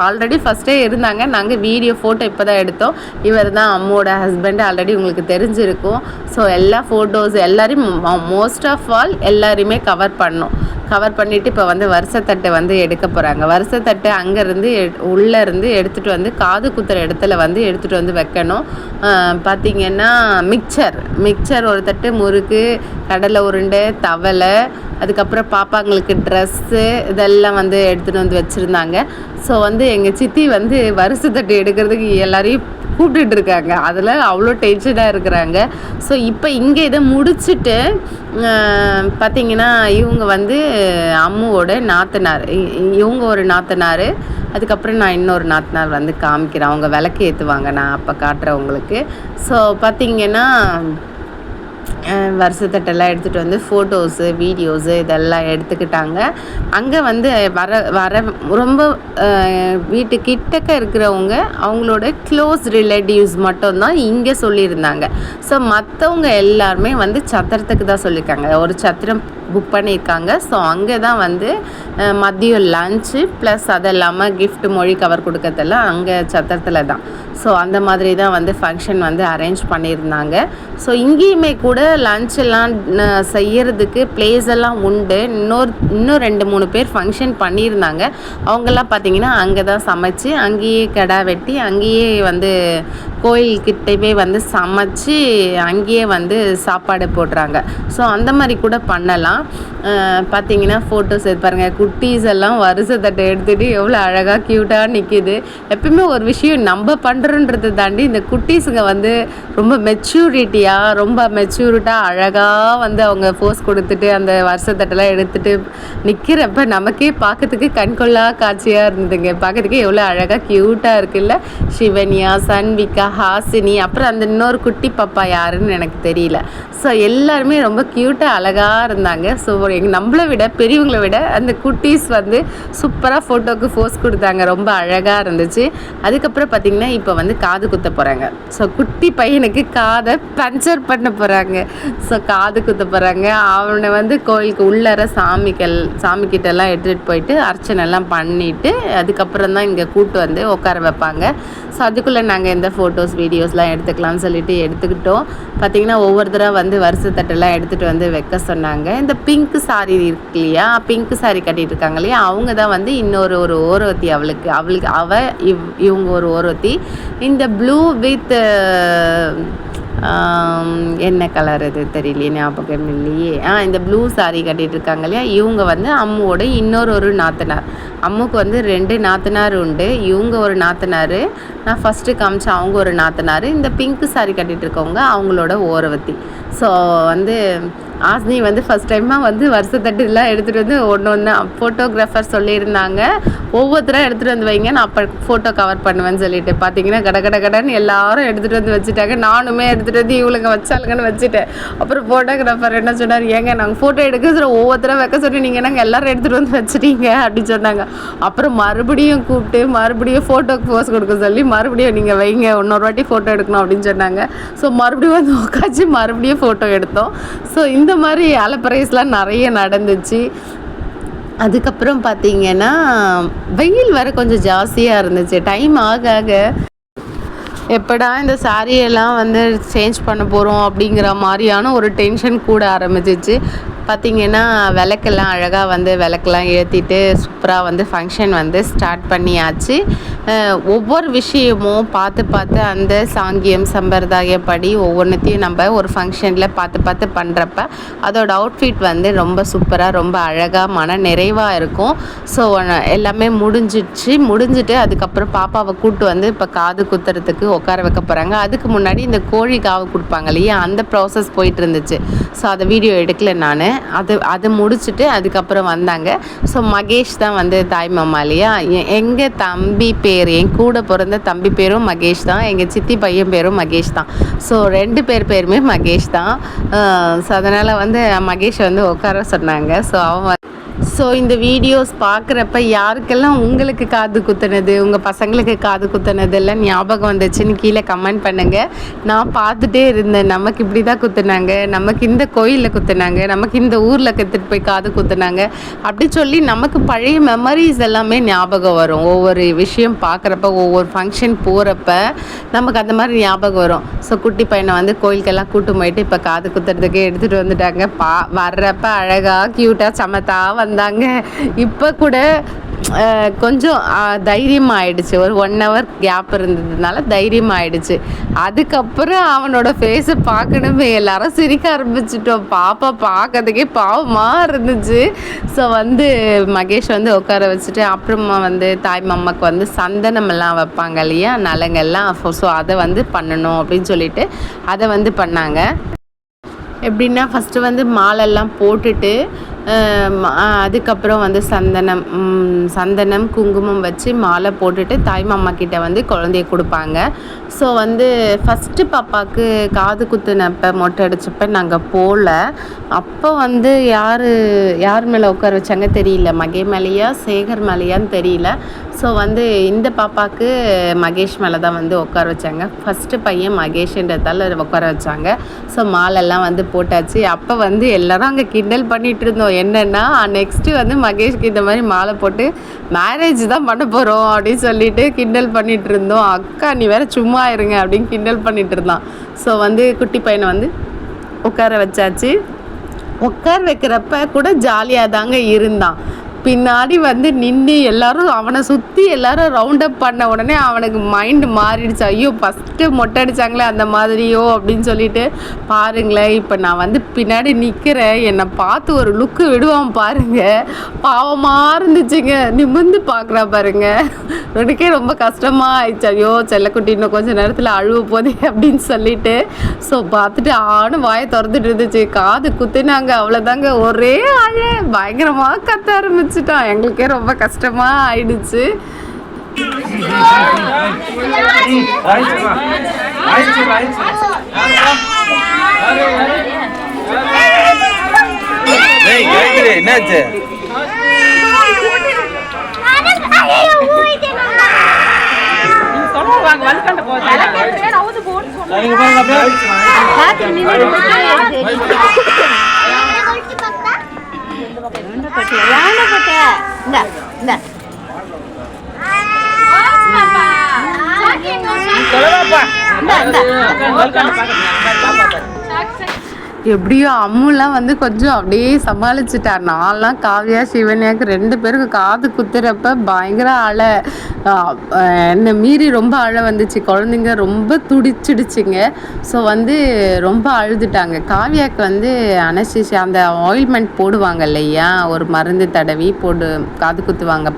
ஆல்ரெடி ஃபஸ்ட்டே இருந்தாங்க. நாங்கள் வீடியோ ஃபோட்டோ இப்போ தான் எடுத்தோம். இவர் தான் அம்முவோட ஹஸ்பண்ட், ஆல்ரெடி உங்களுக்கு தெரிஞ்சிருக்கும். ஸோ எல்லா ஃபோட்டோஸ் எல்லோரையும் மோஸ்ட் ஆஃப் ஆல் எல்லாரையுமே கவர் பண்ணிவிட்டு இப்போ வந்து வருஷத்தட்டை வந்து எடுக்க போகிறாங்க. வருஷத்தட்டை அங்கேருந்து உள்ளேருந்து எடுத்துகிட்டு வந்து காது குத்துற இடத்துல வந்து எடுத்துகிட்டு வந்து வைக்கணும். பார்த்திங்கன்னா மிக்சர் ஒரு தட்டு, முறுக்கு, கடலை உருண்டை, தவளை, அதுக்கப்புறம் பாப்பாங்களுக்கு ட்ரெஸ்ஸு இதெல்லாம் வந்து எடுத்துகிட்டு வந்து வச்சுருந்தாங்க. ஸோ வந்து எங்கள் சித்தி வந்து வருஷத்தட்டு எடுக்கிறதுக்கு எல்லாரையும் கூப்பிட்டுட்டு இருக்காங்க. அதில் அவ்வளோ டென்ஷனாக இருக்கிறாங்க. ஸோ இப்போ இங்கே இதை முடிச்சுட்டு பார்த்திங்கன்னா இவங்க வந்து அம்முவோட நாத்தனார், இவங்க ஒரு நாத்தனார், அதுக்கப்புறம் நான் இன்னொரு நாத்தனார் வந்து காமிக்கிறேன். அவங்க விளக்கு ஏற்றுவாங்க, நான் அப்போ காட்டுறேன் உங்களுக்கு. ஸோ பார்த்திங்கன்னா வருஷத்தட்டெல்லாம் எடுத்துகிட்டு வந்து ஃபோட்டோஸு வீடியோஸு இதெல்லாம் எடுத்துக்கிட்டாங்க. அங்கே வந்து வர ரொம்ப வீட்டுக்கிட்டக்க இருக்கிறவங்க அவங்களோட க்ளோஸ் ரிலேட்டிவ்ஸ் மட்டும்தான் இங்கே சொல்லியிருந்தாங்க. ஸோ மற்றவங்க எல்லாருமே வந்து சத்திரத்துக்கு தான் சொல்லியிருக்காங்க. ஒரு சத்திரம் புக் பண்ணியிருக்காங்க. ஸோ அங்கே தான் வந்து மதியம் லஞ்சு ப்ளஸ் அது இல்லாமல் gift மொழி கவர் கொடுக்கறதெல்லாம் அங்கே சத்திரத்தில் தான். ஸோ அந்த மாதிரி தான் வந்து ஃபங்க்ஷன் வந்து அரேஞ்ச் பண்ணியிருந்தாங்க. ஸோ இங்கேயுமே கூட லஞ்செல்லாம் செய்யறதுக்கு பிளேஸ் எல்லாம் உண்டு. இன்னும் 2-3 பேர் ஃபங்க்ஷன் பண்ணியிருந்தாங்க. அவங்கெல்லாம் பார்த்திங்கன்னா அங்கே தான் சமைச்சு அங்கேயே கிடா வெட்டி அங்கேயே வந்து கோயில்கிட்டவே வந்து சமைச்சு அங்கேயே வந்து சாப்பாடு போடுறாங்க. ஸோ அந்த மாதிரி கூட பண்ணலாம். பார்த்திங்கன்னா ஃபோட்டோஸ் எடுத்து பாருங்கள். குட்டீஸ் எல்லாம் வரிசை தட்டை எடுத்துகிட்டு எவ்வளோ அழகாக க்யூட்டாக நிற்கிது. எப்பயுமே ஒரு விஷயம் நம்ம பண்ணுறன்றதை தாண்டி இந்த குட்டீஸுங்க வந்து ரொம்ப மெச்சூரிட்டியாக ரொம்ப மெச்சூரிட்டாக அழகாக வந்து அவங்க போஸ் கொடுத்துட்டு அந்த வருஷ தட்டெல்லாம் எடுத்துகிட்டு நிற்கிறப்ப நமக்கே பார்க்கறதுக்கு கண்கொள்ளா காட்சியாக இருந்ததுங்க. பார்க்கறதுக்கு எவ்வளோ அழகாக க்யூட்டாக இருக்குல்ல. சிவன்யா, சன்விகா, ஹாசினி, அப்புறம் அந்த இன்னொரு குட்டி பாப்பா யாருன்னு எனக்கு தெரியல. ஸோ எல்லாருமே ரொம்ப க்யூட்டாக அழகாக இருந்தாங்க. ஸோ நம்மளை விட பெரியவங்களை விட அந்த குட்டீஸ் வந்து சூப்பராக ஃபோட்டோவுக்கு போஸ் கொடுத்தாங்க. ரொம்ப அழகாக இருந்துச்சு. அதுக்கப்புறம் பார்த்திங்கன்னா இப்போ வந்து காது குத்த போகிறாங்க. ஸோ குட்டி பையனுக்கு காதை பஞ்சர் பண்ண போகிறாங்க. ஸோ காது குத்த போகிறாங்க. அவனை வந்து கோயிலுக்கு உள்ளார சாமிக்கிட்டெல்லாம் எடுத்துகிட்டு போயிட்டு அர்ச்சனைலாம் பண்ணிவிட்டு அதுக்கப்புறம் தான் இங்கே கூட்டு வந்து உட்கார வைப்பாங்க. ஸோ அதுக்குள்ளே நாங்கள் எந்த ஃபோட்டோஸ் வீடியோஸ்லாம் எடுத்துக்கலாம்னு சொல்லிட்டு எடுத்துக்கிட்டோம். பார்த்திங்கன்னா ஒவ்வொருத்தராக வந்து வருஷத்தட்டெல்லாம் எடுத்துகிட்டு வந்து வைக்க சொன்னாங்க. இந்த பிங்க் சாரி இருக்கு இல்லையா, பிங்க் சாரி கட்டிகிட்டு இருக்காங்க இல்லையா, அவங்க தான் வந்து இன்னொரு ஓரவத்தி இவங்க ஒரு ஓரவத்தி. இந்த ப்ளூ வித் என்ன கலர் இது தெரியலையே, ஞாபகம் இல்லையே. இந்த ப்ளூ சாரீ கட்டிகிட்டு இருக்காங்க இல்லையா, இவங்க வந்து அம்முவோட இன்னொரு நாத்தனார். அம்முக்கு வந்து 2 நாத்தனார் உண்டு. இவங்க ஒரு நாத்தனார், நான் ஃபஸ்ட்டு காமிச்சேன் அவங்க ஒரு நாத்தனார். இந்த பிங்க் சாரீ கட்டிகிட்டு இருக்கவங்க அவங்களோட ஓரவத்தி. ஸோ வந்து ஆஸ்னி வந்து ஃபஸ்ட் டைமாக வந்து வருஷத்தட்டுலாம் எடுத்துகிட்டு வந்து ஒன்று ஃபோட்டோகிராஃபர் சொல்லியிருந்தாங்க, ஒவ்வொருத்தராக எடுத்துகிட்டு வந்து வைங்க, நான் அப்போ ஃபோட்டோ கவர் பண்ணுவேன்னு சொல்லிட்டு. பார்த்தீங்கன்னா கடன்னு எல்லாரும் எடுத்துகிட்டு வந்து வச்சுட்டாங்க. நானுமே எடுத்துகிட்டு வந்து இவளுங்க வச்சாளுங்கன்னு வச்சுட்டேன். அப்புறம் ஃபோட்டோகிராஃபர் என்ன சொன்னார், ஏங்க நாங்கள் ஃபோட்டோ எடுக்க சொல்ல ஒவ்வொருத்தராக வைக்க சொல்லி நீங்கள் நாங்கள் எல்லோரும் எடுத்துகிட்டு வந்து வச்சுட்டீங்க அப்படின்னு சொன்னாங்க. அப்புறம் மறுபடியும் கூப்பிட்டு மறுபடியும் ஃபோட்டோக்கு போஸ் கொடுக்க சொல்லி மறுபடியும் நீங்கள் வைங்க, இன்னொரு வாட்டி ஃபோட்டோ எடுக்கணும் அப்படின்னு சொன்னாங்க. ஸோ மறுபடியும் வந்து உட்காந்து மறுபடியும் ஃபோட்டோ எடுத்தோம். ஸோ இந்த மாதிரி அலப்பறைஸ்லாம் நிறைய நடந்துச்சு. அதுக்கப்புறம் பார்த்திங்கன்னா வெயில் வேறு கொஞ்சம் ஜாஸ்தியாக இருந்துச்சு. டைம் ஆக எப்படா இந்த சாரியெல்லாம் வந்து சேஞ்ச் பண்ண போகிறோம் அப்படிங்கிற மாதிரியான ஒரு டென்ஷன் கூட ஆரம்பிச்சிச்சு. பார்த்திங்கன்னா விளக்கெல்லாம் அழகாக வந்து விளக்கெல்லாம் ஏற்றிட்டு சூப்பராக வந்து ஃபங்க்ஷன் வந்து ஸ்டார்ட் பண்ணியாச்சு. ஒவ்வொரு விஷயமும் பார்த்து அந்த சாங்கியம் சம்பிரதாயப்படி ஒவ்வொன்றுத்தையும் நம்ம ஒரு ஃபங்க்ஷனில் பார்த்து பண்ணுறப்ப அதோட அவுட்ஃபிட் வந்து ரொம்ப சூப்பராக ரொம்ப அழகாக மன நிறைவாக இருக்கும். ஸோ எல்லாமே முடிஞ்சிட்டு அதுக்கப்புறம் பாப்பாவை கூப்பிட்டு வந்து இப்போ காது குத்துறதுக்கு உட்கார வைக்க போகிறாங்க. அதுக்கு முன்னாடி இந்த கோழி காவு கொடுப்பாங்க இல்லையா, அந்த ப்ராசஸ் போயிட்டு இருந்துச்சு. ஸோ அதை வீடியோ எடுக்கல நான். அது முடிச்சுட்டு அதுக்கப்புறம் வந்தாங்க. ஸோ மகேஷ் தான் வந்து தாய் மாமா இல்லையா. எங்கள் தம்பி பேர், என் கூட பிறந்த தம்பி பேரும் மகேஷ் தான், எங்கள் சித்தி பையன் பேரும் மகேஷ் தான். ஸோ 2 பேருமே மகேஷ் தான். ஸோ அதனால் வந்து மகேஷ் வந்து உட்கார சொன்னாங்க. ஸோ இந்த வீடியோஸ் பார்க்குறப்ப யாருக்கெல்லாம் உங்களுக்கு காது குத்துனது, உங்கள் பசங்களுக்கு காது குத்துனது எல்லாம் ஞாபகம் வந்துச்சுன்னு கீழே கமெண்ட் பண்ணுங்கள். நான் பார்த்துட்டே இருந்தேன், நமக்கு இப்படி தான் குத்துனாங்க, நமக்கு இந்த கோயிலில் குத்துனாங்க, நமக்கு இந்த ஊரில் கற்றுட்டு போய் காது குத்துனாங்க அப்படி சொல்லி நமக்கு பழைய மெமரிஸ் எல்லாமே ஞாபகம் வரும். ஒவ்வொரு விஷயம் பார்க்குறப்ப ஒவ்வொரு ஃபங்க்ஷன் போகிறப்ப நமக்கு அந்த மாதிரி ஞாபகம் வரும். ஸோ குட்டி பையனை வந்து கோயிலுக்கெல்லாம் கூட்டு போயிட்டு இப்போ காது குத்துறதுக்கு எடுத்துகிட்டு வந்துட்டாங்க. வர்றப்ப அழகாக க்யூட்டாக சமத்தா வந்தாங்க. இப்போ கூட கொஞ்சம் தைரியம் ஆயிடுச்சு. ஒரு 1 hour கேப் இருந்ததுனால தைரியம் ஆயிடுச்சு. அதுக்கப்புறம் அவனோட ஃபேஸை பார்க்கணுமே எல்லாரும் சிரிக்க ஆரம்பிச்சிட்டோம். பாப்பா பார்க்கறதுக்கே பாவமாக இருந்துச்சு. ஸோ வந்து மகேஷ் வந்து உட்கார வச்சுட்டு அப்புறமா வந்து தாய் மாமாவுக்கு வந்து சந்தனமெல்லாம் வைப்பாங்க இல்லையா, நலங்கெல்லாம். ஸோ அதை வந்து பண்ணணும் அப்படின்னு சொல்லிட்டு அதை வந்து பண்ணாங்க. எப்படின்னா ஃபஸ்ட்டு வந்து மாலெல்லாம் போட்டுட்டு அதுக்கப்புறம் வந்து சந்தனம் குங்குமம் வச்சு மாலை போட்டுட்டு தாய் மாமா கிட்ட வந்து குழந்தைய கொடுப்பாங்க. ஸோ வந்து ஃபஸ்ட்டு பாப்பாவுக்கு காது குத்துனப்போ மொட்டை அடிச்சப்போ நாங்கள் போகல. அப்போ வந்து யார் மேலே உட்கார வச்சாங்க தெரியல, மகே மேலேயா சேகர் மேலேயான்னு தெரியல. ஸோ வந்து இந்த பாப்பாவுக்கு மகேஷ் மேலே தான் வந்து உட்கார வச்சாங்க. ஃபஸ்ட்டு பையன் மகேஷ்ன்றதால உட்கார வச்சாங்க. ஸோ மாலெல்லாம் வந்து போட்டாச்சு. அப்போ வந்து எல்லோரும் அங்கே கிண்டல் பண்ணிகிட்டு இருந்தோம், என்னென்னா நெக்ஸ்ட்டு வந்து மகேஷ்க்கு இந்த மாதிரி மாலை போட்டு மேரேஜ் தான் பண்ண போகிறோம் அப்படின்னு சொல்லிட்டு கிண்டல் பண்ணிகிட்டு இருந்தோம். அக்கா நீ வேறு சும்மா இருங்க அப்படின்னு கிண்டல் பண்ணிகிட்டு இருந்தான். ஸோ வந்து குட்டி பையனை வந்து உட்கார வச்சாச்சு. உட்கார வைக்கிறப்ப கூட ஜாலியாக தாங்க இருந்தான். பின்னாடி வந்து நின்று எல்லாரும் அவனை சுற்றி எல்லாரும் ரவுண்ட் அப் பண்ண உடனே அவனுக்கு மைண்டு மாறிடுச்சு. ஐயோ ஃபஸ்ட்டு மொட்டை அடித்தாங்களே அந்த மாதிரியோ அப்படின்னு சொல்லிட்டு பாருங்களேன். இப்போ நான் வந்து பின்னாடி நிற்கிறேன், என்னை பார்த்து ஒரு லுக்கு விடுவான் பாருங்க, பாவமாக இருந்துச்சுங்க. நிமிர்ந்து பார்க்குறா பாருங்க, எனக்கே ரொம்ப கஷ்டமாக ஆயிடுச்சு. ஐயோ செல்லக்குட்டி இன்னும் கொஞ்சம் நேரத்தில் அழுவ போதே அப்படின்னு சொல்லிட்டு ஸோ பார்த்துட்டு ஆணும் வாயை திறந்துட்டு இருந்துச்சு. காது குத்துனாங்க, அவ்வளோதாங்க, ஒரே அழ பயங்கரமாக கத்த ஆரம்பிச்சுட்டான். எங்களுக்கே ரொம்ப கஷ்டமாக ஆயிடுச்சு. என்னாச்சு? எப்படியோ அம்முலாம் வந்து கொஞ்சம் அப்படியே சமாளிச்சுட்டா. நான்லாம் காவியா சிவன்யாவுக்கு 2 பேருக்கு காது குத்துறப்ப பயங்கர அழ, என்னை மீறி ரொம்ப அழ வந்துச்சு. குழந்தைங்க ரொம்ப துடிச்சிடுச்சிங்க. ஸோ வந்து ரொம்ப அழுதுட்டாங்க. காவியாவுக்கு வந்து அனஸ்தீசியா அந்த ஆயில்மெண்ட் போடுவாங்க இல்லையா, ஒரு மருந்து தடவி காது குத்துவாங்க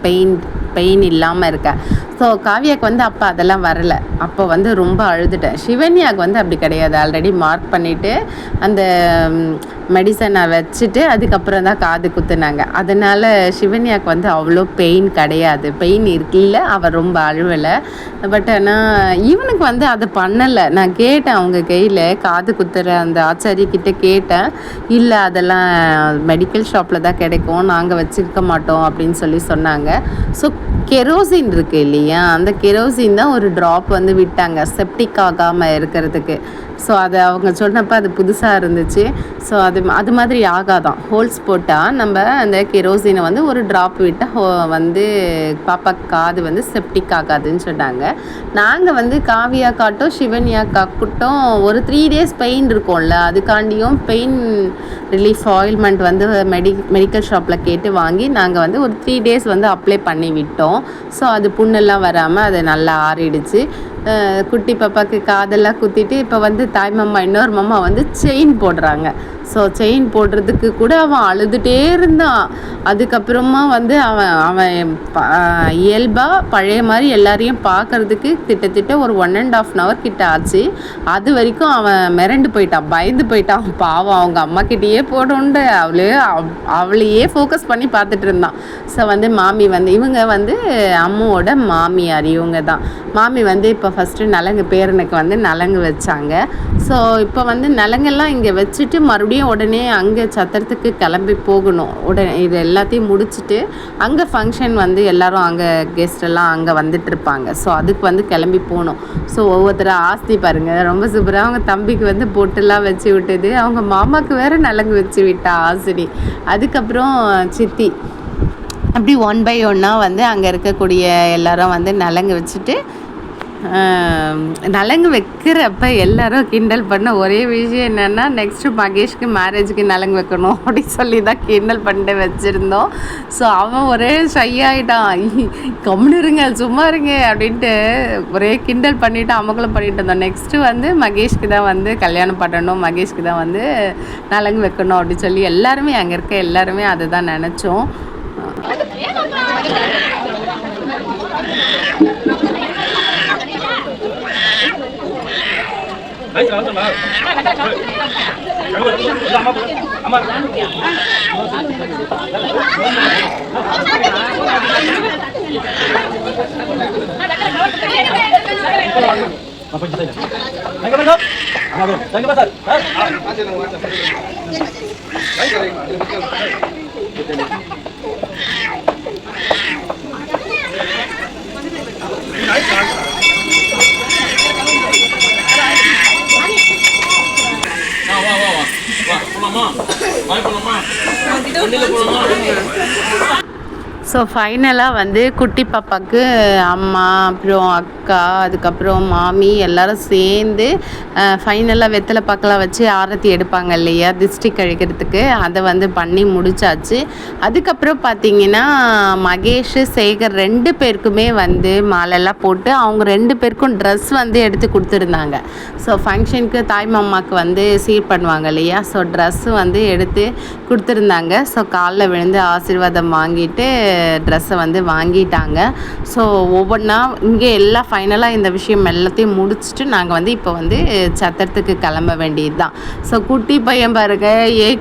பெயின் இல்லாமல் இருக்க. ஸோ காவியாவுக்கு வந்து அப்போ அதெல்லாம் வரலை. அப்போ வந்து ரொம்ப அழுதுட்டேன். சிவன்யாவுக்கு வந்து அப்படி கிடையாது, ஆல்ரெடி மார்க் பண்ணிவிட்டு அந்த மெடிசனை வச்சுட்டு அதுக்கப்புறம் தான் காது குத்துனாங்க. அதனால் சிவன்யாவுக்கு வந்து அவ்வளோ பெயின் கிடையாது. பெயின் இருக்குல்ல, அவள் ரொம்ப அழுவலை. பட் ஆனால் இவனுக்கு வந்து அதை பண்ணலை. நான் கேட்டேன் அவங்க கையில் காது குத்துற அந்த ஆச்சாரிக்கிட்ட கேட்டேன். இல்லை அதெல்லாம் மெடிக்கல் ஷாப்பில் தான் கிடைக்கும், நாங்கள் வச்சுருக்க மாட்டோம் அப்படின்னு சொல்லி சொன்னாங்க. ஸோ கெரோசின் இருக்குது இல்லையா, அந்த கெரோசின் தான் ஒரு ட்ராப் வந்து விட்டாங்க செப்டிக் ஆகாமல் இருக்கிறதுக்கு. ஸோ அதை அவங்க சொன்னப்போ அது புதுசாக இருந்துச்சு. ஸோ அது மாதிரி ஆகாதான். ஹோல்ஸ் போட்டால் நம்ம அந்த கெரோசினை வந்து ஒரு ட்ராப் விட்டால் வந்து பாப்பா காது வந்து செப்டிக் ஆகாதுன்னு சொன்னாங்க. நாங்கள் வந்து காவியா காட்டும் சிவன்யா காட்டும் ஒரு 3 days பெயின் இருக்கும்ல, அதுக்காண்டியும் பெயின் ரிலீஃப் ஆயில்மெண்ட் வந்து மெடிக்கல் ஷாப்பில் கேட்டு வாங்கி நாங்கள் வந்து ஒரு 3 days வந்து அப்ளை பண்ணி விட்டோம். ஸோ அது புண்ணெல்லாம் வராமல் அது நல்லா ஆறிடுச்சு. குட்டி பாப்பாவுக்கு காதெல்லாம் குத்திட்டு இப்போ வந்து தாய் மாமா இன்னொரு மாமா வந்து செயின் போடுறாங்க. ஸோ செயின் போடுறதுக்கு கூட அவன் அழுதுகிட்டே இருந்தான். அதுக்கப்புறமா வந்து அவன் இயல்பாக பழைய மாதிரி எல்லாரையும் பார்க்குறதுக்கு கிட்டத்தட்ட ஒரு 1.5 hour கிட்ட ஆச்சு. அது வரைக்கும் அவன் மிரண்டு போயிட்டான், பயந்து போயிட்டான். பாவம் அவங்க அம்மா கிட்டேயே போடுண்டு அவளையே ஃபோக்கஸ் பண்ணி பார்த்துட்டு இருந்தான். ஸோ வந்து மாமி வந்து இவங்க வந்து அம்மாவோட மாமியார் இவங்க தான். மாமி வந்து இப்போ ஃபஸ்ட்டு நலங்கு பேரனுக்கு வந்து நலங்கு வச்சாங்க. ஸோ இப்போ வந்து நலங்கெல்லாம் இங்கே வச்சுட்டு மறுபடியும் உடனே அங்கே சத்திரத்துக்கு கிளம்பி போகணும். உடனே இது எல்லாத்தையும் முடிச்சுட்டு அங்கே ஃபங்க்ஷன் வந்து எல்லோரும் அங்கே கெஸ்டெல்லாம் அங்கே வந்துட்டுருப்பாங்க. ஸோ அதுக்கு வந்து கிளம்பி போகணும். ஸோ ஒவ்வொருத்தராக ஆஸ்தி பாருங்கள், ரொம்ப சூப்பராக அவங்க தம்பிக்கு வந்து பொட்டெல்லாம் வச்சு விட்டது, அவங்க மாமாவுக்கு வேறு நலங்கு வச்சு விட்டா ஆசினி. அதுக்கப்புறம் சித்தி, அப்படி 1 by 1 வந்து அங்கே இருக்கக்கூடிய எல்லாரும் வந்து நலங்கு வச்சுட்டு நலங்கு வைக்கிறப்ப எல்லாரும் கிண்டல் பண்ண ஒரே விஷயம் என்னென்னா, நெக்ஸ்ட்டு மகேஷ்க்கு மேரேஜுக்கு நலங்கு வைக்கணும் அப்படின்னு சொல்லி தான் கிண்டல் பண்ணிட்டு வச்சுருந்தோம். ஸோ அவன் ஒரே ஷை ஆகிட்டான், கம்முன்னு இருங்க சும்மா இருங்க அப்படின்ட்டு ஒரே கிண்டல் பண்ணிவிட்டு அமக்கலம் பண்ணிட்டு இருந்தோம். நெக்ஸ்ட்டு வந்து மகேஷ்க்கு தான் வந்து கல்யாணம் பண்ணணும், மகேஷ்க்கு தான் வந்து நலங்கு வைக்கணும் அப்படின்னு சொல்லி எல்லாருமே அங்கே இருக்க எல்லாருமே அதை தான் நினச்சோம். ஸோ ஃபைனலாக வந்து குட்டி பாப்பாவுக்கு அம்மா அப்புறம் அக்கா அதுக்கப்புறம் மாமி எல்லாரும் சேர்ந்து ஃபைனலாக வெத்தலை பாக்கெலாம் வச்சு ஆரத்தி எடுப்பாங்க இல்லையா திஷ்டி கழிக்கிறதுக்கு, அதை வந்து பண்ணி முடிச்சாச்சு. அதுக்கப்புறம் பார்த்திங்கன்னா மகேஷ் சேகர் 2 பேருக்குமே வந்து மாலைலாம் போட்டு அவங்க 2 பேருக்கும் ட்ரெஸ் வந்து எடுத்து கொடுத்துருந்தாங்க. ஸோ ஃபங்க்ஷனுக்கு தாய் மாமாவுக்கு வந்து சீர் பண்ணுவாங்க இல்லையா, ஸோ ட்ரெஸ்ஸு வந்து எடுத்து கொடுத்துருந்தாங்க. ஸோ காலில் விழுந்து ஆசீர்வாதம் வாங்கிட்டு ட்ரெஸ்ஸை வந்து வாங்கிட்டாங்க. ஸோ ஒவ்வொன்றா இங்கே எல்லாம் ஃபைனலாக இந்த விஷயம் எல்லாத்தையும் முடிச்சுட்டு நாங்கள் வந்து இப்போ வந்து சத்திரத்துக்கு கிளம்ப வேண்டியது தான். ஸோ குட்டி பையன் பாருங்க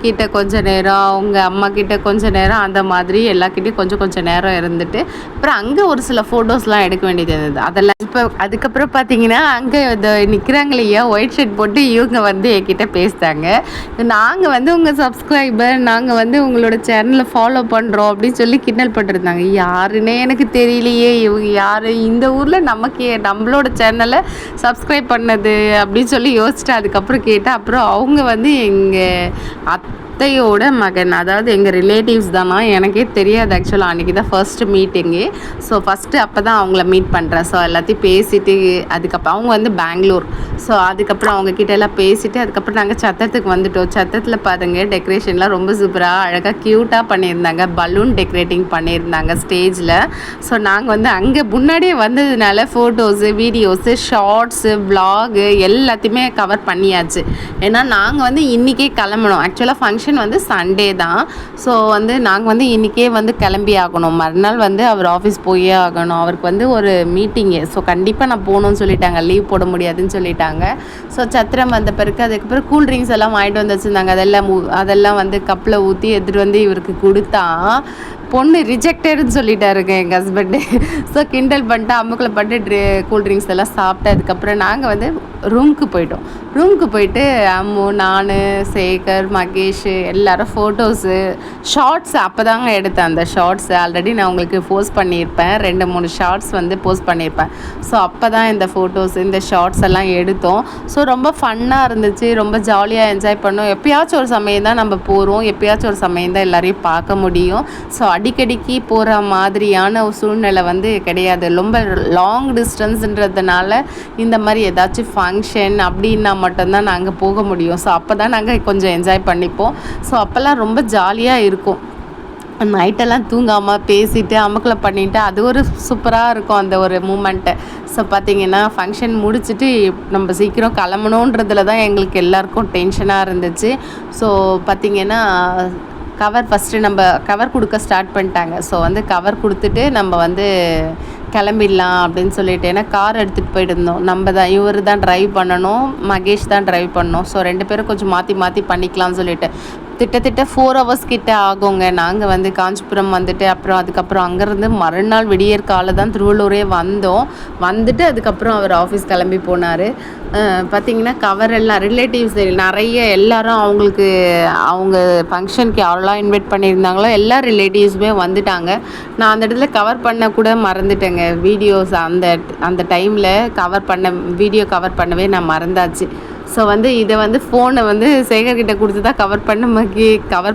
கிட்ட கொஞ்சம் நேரம் அவங்க அம்மா கிட்ட கொஞ்சம் நேரம் அந்த மாதிரி எல்லாக்கிட்டையும் கொஞ்சம் நேரம் இருந்துட்டு அப்புறம் அங்கே ஒரு சில ஃபோட்டோஸ்லாம் எடுக்க வேண்டியது இருந்தது. அதெல்லாம் இப்போ அதுக்கப்புறம் பார்த்தீங்கன்னா அங்கே நிற்கிறாங்க இல்லையா ஒயிட் ஷர்ட் போட்டு இவங்க வந்து என்கிட்ட பேசிட்டாங்க. நாங்கள் வந்து உங்கள் சப்ஸ்கிரைபர், நாங்கள் வந்து உங்களோட சேனலை ஃபாலோ பண்ணுறோம் அப்படின்னு சொல்லி கிண்டல் பண்ணிருந்தாங்க. யாருன்னே எனக்கு தெரியலையே, இவங்க யார், இந்த ஊரில் நமக்கு நம்மளோட சேனலை சப்ஸ்கிரைப் பண்ணது அப்படின்னு சொல்லி யோசிச்சுட்டு அதுக்கப்புறம் கேட்டால் அப்புறம் அவங்க வந்து எங்கள் அத்தையோட மகன், அதாவது எங்கள் ரிலேட்டிவ்ஸ் தானா, எனக்கே தெரியாது ஆக்சுவலாக. அன்றைக்கி தான் ஃபர்ஸ்ட்டு மீட்டிங்கு. ஸோ ஃபஸ்ட்டு அப்போ தான் அவங்கள மீட் பண்ணுறேன். ஸோ எல்லாத்தையும் பேசிவிட்டு அதுக்கப்புறம் அவங்க வந்து பெங்களூர். ஸோ அதுக்கப்புறம் அவங்கக்கிட்ட எல்லாம் பேசிவிட்டு அதுக்கப்புறம் நாங்கள் சத்திரத்துக்கு வந்துவிட்டோம். சத்திரத்தில் பாருங்க டெக்கரேஷன்லாம் ரொம்ப சூப்பராக அழகாக க்யூட்டாக பண்ணியிருந்தாங்க. பலூன் டெக்கரேட்டிங் பண்ணியிருந்தாங்க ஸ்டேஜில். ஸோ நாங்கள் வந்து அங்கே முன்னாடியே வந்ததுனால ஃபோட்டோஸு வீடியோஸு ஷார்ட்ஸு வ்ளாகு எல்லாத்தையுமே கவர் பண்ணியாச்சு. ஏன்னா நாங்கள் வந்து இன்றைக்கே கிளம்பணும். ஆக்சுவலாக ஃபங்க்ஷன் வந்து சண்டே தான். ஸோ வந்து நாங்கள் வந்து இன்றைக்கே வந்து கிளம்பி ஆகணும். மறுநாள் வந்து அவர் ஆஃபீஸ் போயே ஆகணும். அவருக்கு வந்து ஒரு மீட்டிங்கு. ஸோ கண்டிப்பாக நான் போகணுன்னு சொல்லிட்டாங்க, லீவ் போட முடியாதுன்னு சொல்லிட்டாங்க. ஸோ சத்திரம் வந்த பிறகு அதுக்கப்புறம் கூல்ட்ரிங்க்ஸ் எல்லாம் வாங்கிட்டு வந்து வச்சுருந்தாங்க. அதெல்லாம் வந்து கப்பில் ஊற்றி எடுத்துகிட்டு வந்து இவருக்கு கொடுத்தா பொண்ணு ரிஜெக்டட்னு சொல்லிட்டாருங்க எங்கள் ஹஸ்பண்டு. ஸோ கிண்டல் பண்ணிட்டு அம்முக்களை பண்ணிட்டு கூல்ட்ரிங்க்ஸ் எல்லாம் சாப்பிட்டு அதுக்கப்புறம் நாங்கள் வந்து ரூமுக்கு போயிட்டோம். ரூமுக்கு போயிட்டு அம்மு, நான், சேகர், மகேஷ் எல்லோரும் ஃபோட்டோஸு ஷார்ட்ஸ் அப்போ தாங்க எடுத்தேன். அந்த ஷார்ட்ஸு ஆல்ரெடி நான் உங்களுக்கு போஸ்ட் பண்ணியிருப்பேன், 2-3 ஷார்ட்ஸ் வந்து போஸ்ட் பண்ணியிருப்பேன். ஸோ அப்போ தான் இந்த ஃபோட்டோஸ் இந்த ஷார்ட்ஸ் எல்லாம் எடுத்தோம். ஸோ ரொம்ப ஃபன்னாக இருந்துச்சு, ரொம்ப ஜாலியாக என்ஜாய் பண்ணோம். எப்போயாச்சும் ஒரு சமயம் தான் நம்ம போகிறோம், எப்போயாச்சும் ஒரு சமயம் தான் எல்லோரையும் பார்க்க முடியும். ஸோ அடிக்கடிக்கு போகிற மாதிரியான ஒரு சூழ்நிலை வந்து கிடையாது. ரொம்ப லாங் டிஸ்டன்ஸுன்றதுனால இந்த மாதிரி ஏதாச்சும் ஃபங்க்ஷன் அப்படின்னா மட்டும்தான் நாங்கள் போக முடியும். ஸோ அப்போ தான் நாங்கள் கொஞ்சம் என்ஜாய் பண்ணிப்போம். ஸோ அப்போல்லாம் ரொம்ப ஜாலியாக இருக்கும். நைட்டெல்லாம் தூங்காமல் பேசிவிட்டு அமக்கலை பண்ணிவிட்டு அது ஒரு சூப்பராக இருக்கும் அந்த ஒரு மூமெண்ட்டு. ஸோ பார்த்திங்கன்னா ஃபங்க்ஷன் முடிச்சுட்டு நம்ம சீக்கிரம் கிளம்பணுன்றதுல தான் எங்களுக்கு எல்லாருக்கும் டென்ஷனாக இருந்துச்சு. ஸோ பார்த்திங்கன்னா கவர் ஃபஸ்ட்டு நம்ம கவர் கொடுக்க ஸ்டார்ட் பண்ணிட்டாங்க. ஸோ வந்து கவர் கொடுத்துட்டு நம்ம வந்து கிளம்பிடலாம் அப்படின்னு சொல்லிட்டு, ஏன்னா கார் எடுத்துகிட்டு போயிட்டுருந்தோம். நம்ம தான் இவர் தான் ட்ரைவ் பண்ணணும், மகேஷ் தான் ட்ரைவ் பண்ணணும். ஸோ 2 பேரும் கொஞ்சம் மாற்றி பண்ணிக்கலாம்னு சொல்லிட்டு கிட்டத்தட்ட 4 hours கிட்ட ஆகுங்க. நாங்கள் வந்து காஞ்சிபுரம் வந்துட்டு அப்புறம் அதுக்கப்புறம் அங்கேருந்து மறுநாள் விடியற் காலை தான் திருவள்ளூரே வந்துட்டு அதுக்கப்புறம் அவர் ஆஃபீஸ் கிளம்பி போனார். பார்த்திங்கன்னா கவர் எல்லாம் ரிலேட்டிவ்ஸ் நிறைய எல்லாரும் அவங்க ஃபங்க்ஷனுக்கு யாரெல்லாம் இன்வைட் பண்ணியிருந்தாங்களோ எல்லா ரிலேட்டிவ்ஸுமே வந்துட்டாங்க. நான் அந்த இடத்துல கவர் பண்ண கூட மறந்துட்டேங்க. வீடியோஸ் அந்த டைமில் வீடியோ கவர் பண்ணவே நான் மறந்தாச்சு. ஸோ வந்து இதை வந்து ஃபோனை வந்து சேகர்கிட்ட கொடுத்து தான் கவர்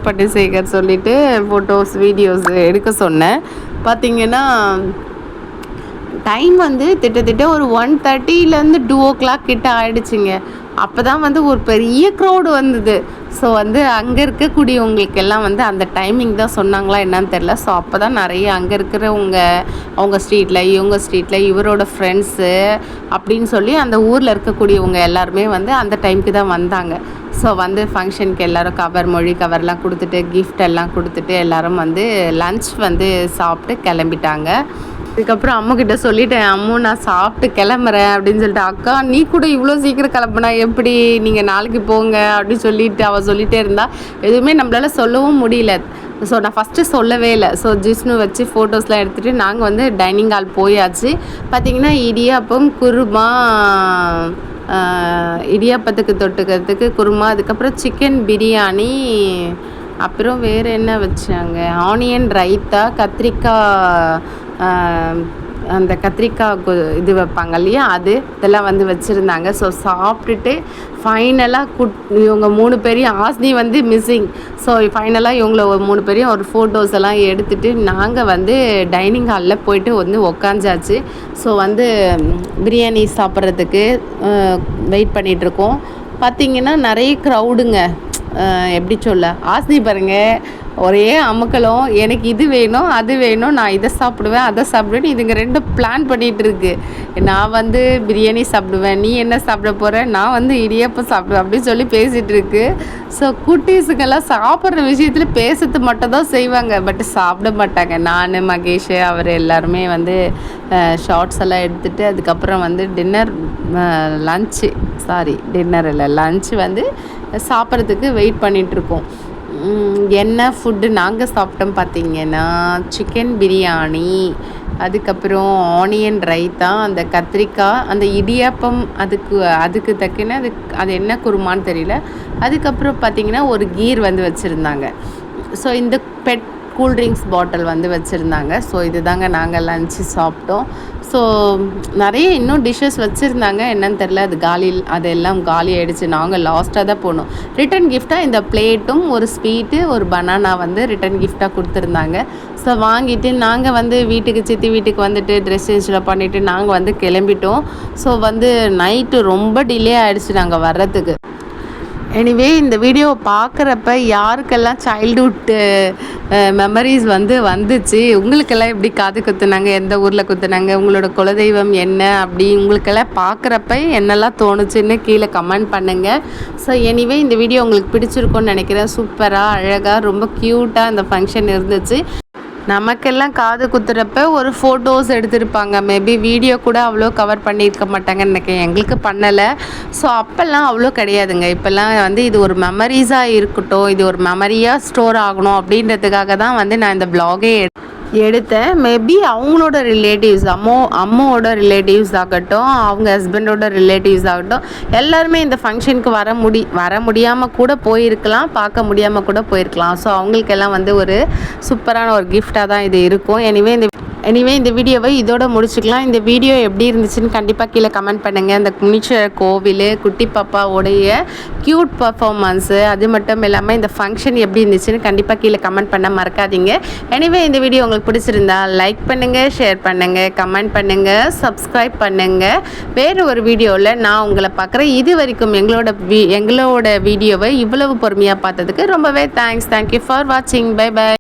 பண்ணி சேகர் சொல்லிவிட்டு ஃபோட்டோஸ் வீடியோஸ் எடுக்க சொன்னேன். பார்த்திங்கன்னா டைம் வந்து கிட்டத்தட்ட ஒரு 1:30 2 o'clock கிட்ட ஆகிடுச்சிங்க. அப்போ தான் வந்து ஒரு பெரிய க்ரௌடு வந்தது. ஸோ வந்து அங்கே இருக்கக்கூடியவங்களுக்கு எல்லாம் வந்து அந்த டைமிங் தான் சொன்னாங்களா என்னன்னு தெரில. ஸோ அப்போ தான் நிறைய அங்கே இருக்கிறவங்க அவங்க ஸ்ட்ரீட்டில் இவங்க ஸ்ட்ரீட்டில் இவரோட ஃப்ரெண்ட்ஸு அப்படின்னு சொல்லி அந்த ஊரில் இருக்கக்கூடியவங்க எல்லாருமே வந்து அந்த டைமுக்கு தான் வந்தாங்க. ஸோ வந்து ஃபங்க்ஷனுக்கு எல்லோரும் கவர்லாம் கொடுத்துட்டு கிஃப்ட் எல்லாம் கொடுத்துட்டு எல்லோரும் வந்து லன்ச் வந்து சாப்பிட்டு கிளம்பிட்டாங்க. அதுக்கப்புறம் அம்முக்கிட்ட சொல்லிட்டேன், அம்மு நான் சாப்பிட்டு கிளம்புறேன் அப்படின்னு சொல்லிட்டு. அக்கா நீ கூட இவ்வளோ சீக்கிரம் கிளம்புனா எப்படி, நீங்கள் நாளைக்கு போங்க அப்படின்னு சொல்லிட்டு அவள் சொல்லிகிட்டே இருந்தா. எதுவுமே நம்மளால சொல்லவும் முடியல. ஸோ நான் ஃபஸ்ட்டு சொல்லவே இல்லை. ஸோ ஜிஷ்ணு வச்சு ஃபோட்டோஸ்லாம் எடுத்துகிட்டு நாங்கள் வந்து டைனிங் ஹால் போயாச்சு. பார்த்திங்கன்னா இடியாப்பம் குருமா, இடியாப்பத்துக்கு தொட்டுக்கிறதுக்கு குருமா, அதுக்கப்புறம் சிக்கன் பிரியாணி, அப்புறம் வேறு என்ன வச்சாங்க, ஆனியன் ரைத்தா, கத்திரிக்காய் அந்த கத்திரிக்காய் இது வைப்பாங்க இல்லையா, இதெல்லாம் வந்து வச்சுருந்தாங்க. ஸோ சாப்பிட்டுட்டு ஃபைனலாக இவங்க 3 பேரையும், ஆஸ்னி வந்து மிஸ்ஸிங். ஸோ ஃபைனலாக இவங்கள 3 பேரையும் ஒரு ஃபோட்டோஸ் எல்லாம் எடுத்துகிட்டு நாங்கள் வந்து டைனிங் ஹாலில் போயிட்டு வந்து உக்காந்தாச்சு. ஸோ வந்து பிரியாணி சாப்பிட்றதுக்கு வெயிட் பண்ணிகிட்ருக்கோம். பார்த்திங்கன்னா நிறைய க்ரௌடுங்க. எப்படி சொல்ல, ஆஸ்னி பாருங்கள் ஒரே அமுக்கலம், எனக்கு இது வேணும் அது வேணும், நான் இதை சாப்பிடுவேன் அதை சாப்பிடுவேன். இதுங்க 2 பிளான் பண்ணிகிட்டு இருக்கு. நான் வந்து பிரியாணி சாப்பிடுவேன், நீ என்ன சாப்பிட போகிற, நான் வந்து இடியாப்பம் சாப்பிடுவேன் அப்படின்னு சொல்லி பேசிகிட்டு இருக்கு. ஸோ குட்டீஸுங்கெல்லாம் சாப்பிட்ற விஷயத்தில் பேசுறது மட்டும் தான் செய்வாங்க, பட் சாப்பிட மாட்டாங்க. நான், மகேஷ், அவர் எல்லாருமே வந்து ஷார்ட்ஸ் எல்லாம் எடுத்துகிட்டு அதுக்கப்புறம் வந்து டின்னர் இல்லை லன்ச்சு வந்து சாப்பிட்றதுக்கு வெயிட் பண்ணிகிட்ருக்கோம். என்ன ஃபுட்டு நாங்கள் சாப்பிட்டோம் பார்த்திங்கன்னா, சிக்கன் பிரியாணி, அதுக்கப்புறம் ஆனியன் ரைத்தா, அந்த கத்திரிக்காய், அந்த இடியாப்பம், அதுக்கு தக்கன அது என்ன குருமான்னு தெரியல. அதுக்கப்புறம் பார்த்திங்கன்னா ஒரு கீர் வந்து வச்சுருந்தாங்க. ஸோ இந்த பெட் கூல்ட்ரிங்க்ஸ் பாட்டில் வந்து வச்சுருந்தாங்க. ஸோ இது தாங்க நாங்கள் லன்ச்சு சாப்பிட்டோம். ஸோ நிறைய இன்னும் டிஷ்ஷஸ் வச்சுருந்தாங்க, என்னன்னு தெரில, அதெல்லாம் காலி ஆகிடுச்சு. நாங்கள் லாஸ்ட்டாக தான் போனோம். ரிட்டன் கிஃப்டாக இந்த பிளேட்டும் ஒரு ஸ்வீட்டு ஒரு பனானா வந்து ரிட்டன் கிஃப்டாக கொடுத்துருந்தாங்க. ஸோ வாங்கிட்டு நாங்கள் வந்து சித்தி வீட்டுக்கு வந்துட்டு ட்ரெஸ் சேஞ்சில் பண்ணிவிட்டு நாங்கள் வந்து கிளம்பிட்டோம். ஸோ வந்து நைட்டு ரொம்ப டிலே ஆகிடுச்சு நாங்கள் வர்றதுக்கு. எனிவே இந்த வீடியோவை பார்க்குறப்ப யாருக்கெல்லாம் சைல்ட்ஹுட் மெமரிஸ் வந்துச்சு, உங்களுக்கெல்லாம் எப்படி காது குத்துனாங்க, எந்த ஊரில் குத்துனாங்க, உங்களோட குலதெய்வம் என்ன, அப்படி உங்களுக்கெல்லாம் பார்க்குறப்ப என்னெல்லாம் தோணுச்சுன்னு கீழே கமெண்ட் பண்ணுங்கள். ஸோ எனிவே இந்த வீடியோ உங்களுக்கு பிடிச்சிருக்கும்னு நினைக்கிறேன். சூப்பராக அழகாக ரொம்ப க்யூட்டாக இந்த ஃபங்க்ஷன் இருந்துச்சு. நமக்கெல்லாம் காது குத்துறப்ப ஒரு ஃபோட்டோஸ் எடுத்திருப்பாங்க, மேபி வீடியோ கூட அவ்வளோ கவர் பண்ணியிருக்க மாட்டாங்கன்னு நினைக்கிறேன், எங்களுக்கு பண்ணலை. ஸோ அப்போல்லாம் அவ்வளோ கிடையாதுங்க. இப்போல்லாம் வந்து இது ஒரு மெமரிஸாக இருக்கட்டும், இது ஒரு மெமரியாக ஸ்டோர் ஆகணும் அப்படின்றதுக்காக தான் வந்து நான் இந்த வ்ளாகே எடுத்தேன். மேபி அவங்களோட ரிலேட்டிவ்ஸ், அம்மாவோட ரிலேட்டிவ்ஸ் ஆகட்டும், அவங்க ஹஸ்பண்டோட ரிலேட்டிவ்ஸ் ஆகட்டும், எல்லாருமே இந்த ஃபங்க்ஷனுக்கு வர முடியாமல் கூட போயிருக்கலாம், பார்க்க முடியாமல் கூட போயிருக்கலாம். ஸோ அவங்களுக்கெல்லாம் வந்து ஒரு சூப்பரான ஒரு கிஃப்டாக தான் இது இருக்கும். எனிவே இந்த வீடியோவை இதோட முடிச்சுக்கலாம். இந்த வீடியோ எப்படி இருந்துச்சுன்னு கண்டிப்பாக கீழே கமெண்ட் பண்ணுங்கள். இந்த முனீஸ்வரர் கோவில், குட்டி பாப்பாவுடைய க்யூட் பர்ஃபார்மன்ஸு, அது மட்டும் இல்லாமல் இந்த ஃபங்க்ஷன் எப்படி இருந்துச்சுன்னு கண்டிப்பாக கீழே கமெண்ட் பண்ண மறக்காதீங்க. எனிவே இந்த வீடியோ உங்களுக்கு பிடிச்சிருந்தா லைக் பண்ணுங்கள், ஷேர் பண்ணுங்கள், கமெண்ட் பண்ணுங்கள், சப்ஸ்கிரைப் பண்ணுங்கள். வேறு ஒரு வீடியோவில் நான் உங்களை பார்க்குறேன். இது வரைக்கும் எங்களோட வீடியோவை இவ்வளவு பொறுமையாக பார்த்ததுக்கு ரொம்பவே தேங்க்யூ ஃபார் வாட்சிங். Bye by.